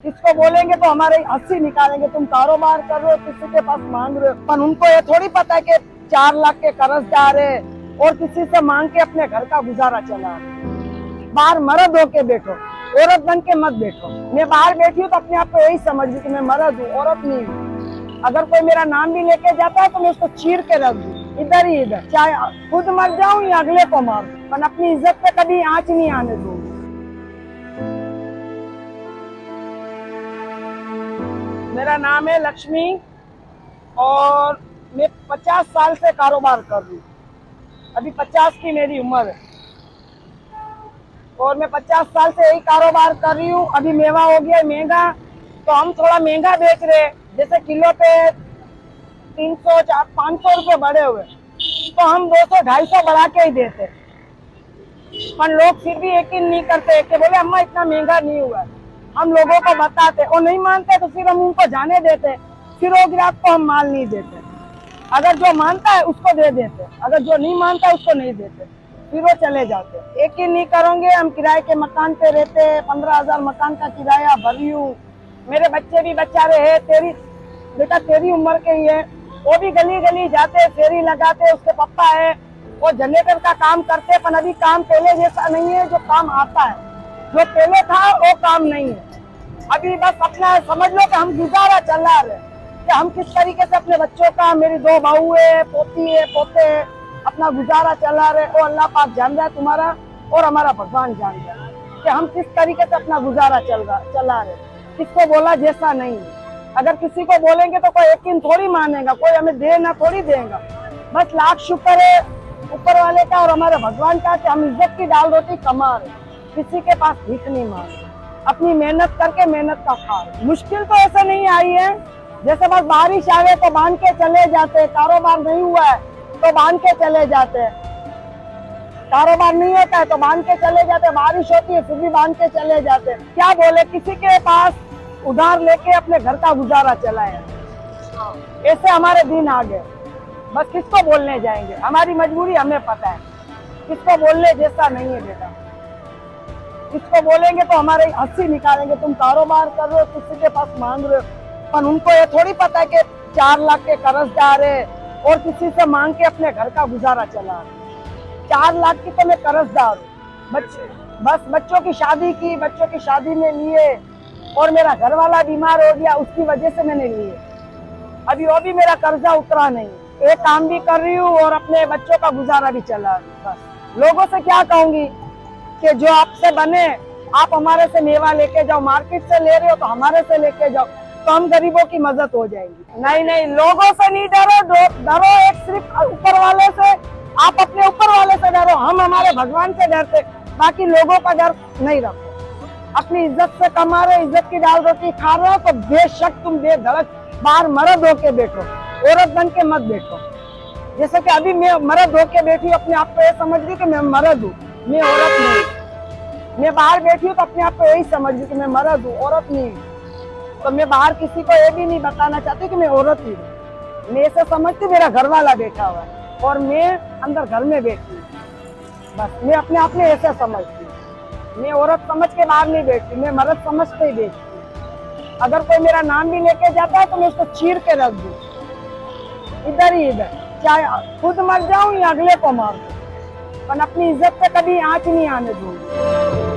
किसको बोलेंगे तो हमारे हंसी निकालेंगे, तुम कारोबार कर रहे हो किसी के पास मांग रहे हो। पर उनको ये थोड़ी पता है कि 4 लाख के कर्जदार है और किसी से मांग के अपने घर का गुजारा चला रहे। बाहर मर्द होके बैठो, औरत बन के मत बैठो। मैं बाहर बैठी हूँ तो अपने आप को यही समझ लूं कि मैं मर्द हूँ, औरत नहीं हूँ। अगर कोई मेरा नाम भी लेके जाता है तो मैं उसको चीर के रख दूँ, इधर ही इधर, चाहे खुद मर जाऊं या अगले को मार दूं, पर अपनी इज्जत पे कभी आंच नहीं आने दूंगी। मेरा नाम है लक्ष्मी और मैं 50 साल से कारोबार कर रही हूँ। अभी 50 की मेरी उम्र है और मैं 50 साल से यही कारोबार कर रही हूँ। अभी मेवा हो गया महंगा तो हम थोड़ा महंगा बेच रहे, जैसे किलो पे 300 500 रुपए बढ़े हुए तो हम 200-250 बढ़ा के ही देते, पर लोग फिर भी यकीन नहीं करते कि बोले अम्मा इतना महंगा नहीं हुआ। हम लोगों को बताते और नहीं मानते तो फिर हम उनको जाने देते, फिर वो ग्राहक को हम माल नहीं देते। अगर जो मानता है उसको दे देते, अगर जो नहीं मानता है उसको नहीं देते, फिर वो चले जाते। यकीन नहीं करोगे, हम किराए के मकान पे रहते, 15,000 मकान का किराया भरी हूँ। मेरे बच्चे भी बेचारे है, तेरी उम्र के ही है, वो भी गली गली जाते, फेरी लगाते, उसके पापा है वो जनरेटर का काम करते, पर अभी काम पहले जैसा नहीं है। जो काम आता है, जो पहले था वो काम नहीं है। अभी बस अपना समझ लो कि हम गुजारा चला रहे कि हम किस तरीके से अपने बच्चों का, मेरी 2 बहू है, पोती है, पोते है, अपना गुजारा चला रहे। और अल्लाह पाक जान रहा है तुम्हारा और हमारा भगवान जान रहा है कि हम किस तरीके से अपना गुजारा चला रहे। किसको बोला जैसा नहीं है। अगर किसी को बोलेंगे तो कोई यकीन थोड़ी मानेगा, कोई हमें देना थोड़ी देगा। बस लाख शुक्र है ऊपर वाले का और हमारे भगवान का कि हम इज्जत की दाल रोटी कमा रहे, किसी के पास भीख नहीं मांग रहे, अपनी मेहनत करके मेहनत का खा रहे। मुश्किल तो ऐसे नहीं आई है, जैसे बस बारिश आ गए तो बांध के चले जाते, कारोबार नहीं हुआ है तो बांध के चले जाते, कारोबार नहीं होता है तो बांध के चले जाते, बारिश होती है फिर भी बांध के चले जाते। क्या बोले, किसी के पास उधार लेके अपने घर का गुजारा चलाए, ऐसे हमारे दिन आ गए। बस किसको बोलने जाएंगे, हमारी मजबूरी हमें पता है, किसको बोलने जैसा नहीं है बेटा। किसको बोलेंगे तो हमारे हंसी निकालेंगे, तुम कारोबार कर रहे हो किसी के पास मांग रहे हो। पर उनको ये थोड़ी पता है कि 4 लाख के कर्जदार है और किसी से मांग के अपने घर का गुजारा चला रहे। 4 लाख की तो मैं कर्जदार हूँ। बस बच्चों की शादी की, बच्चों की शादी में लिए और मेरा घर वाला बीमार हो गया, उसकी वजह से मैंने लिए। अभी वो भी मेरा कर्जा उतरा नहीं, एक काम भी कर रही हूँ और अपने बच्चों का गुजारा भी चला रही हूँ। बस लोगों से क्या कहूंगी कि जो आपसे बने आप हमारे से मेवा लेके जाओ, मार्केट से ले रहे हो तो हमारे से लेके जाओ, तो हम गरीबों की मदद हो जाएगी। नहीं, लोगों से नहीं डरो एक सिर्फ ऊपर वाले से। आप अपने ऊपर वाले से डरो, हम हमारे भगवान से डरते, बाकी लोगों का डर नहीं रखो। अपनी इज्जत से कमा रहे, इज्जत की दाल रोटी खा रहे हो तो बेशक तुम बेधड़क बाहर मर्द होके बैठो, औरत बन के मत बैठो। जैसे कि अभी मैं मर्द होके बैठी, अपने आप को ये समझ रही कि मैं मर्द हूँ, मैं औरत नहीं। मैं बाहर बैठी हूँ तो अपने आप को यही समझ रही कि मैं मर्द हूँ, औरत नहीं हूँ। तो मैं बाहर किसी को ये भी नहीं बताना चाहती कि मैं औरत ही हूँ। मैं ऐसे समझती मेरा घर वाला बैठा हुआ है और मैं अंदर घर में बैठी हूँ। बस मैं अपने आप में ऐसे समझती हूँ, मैं औरत समझ के बाहर नहीं बैठती, मैं मर्द समझ के ही बैठती हूँ। अगर कोई मेरा नाम भी लेके जाता है तो मैं उसको चीर के रख दूँ, इधर ही इधर, चाहे खुद मर जाऊं या अगले को मार दूं, पर अपनी इज्जत पे कभी आंच नहीं आने दूंगी।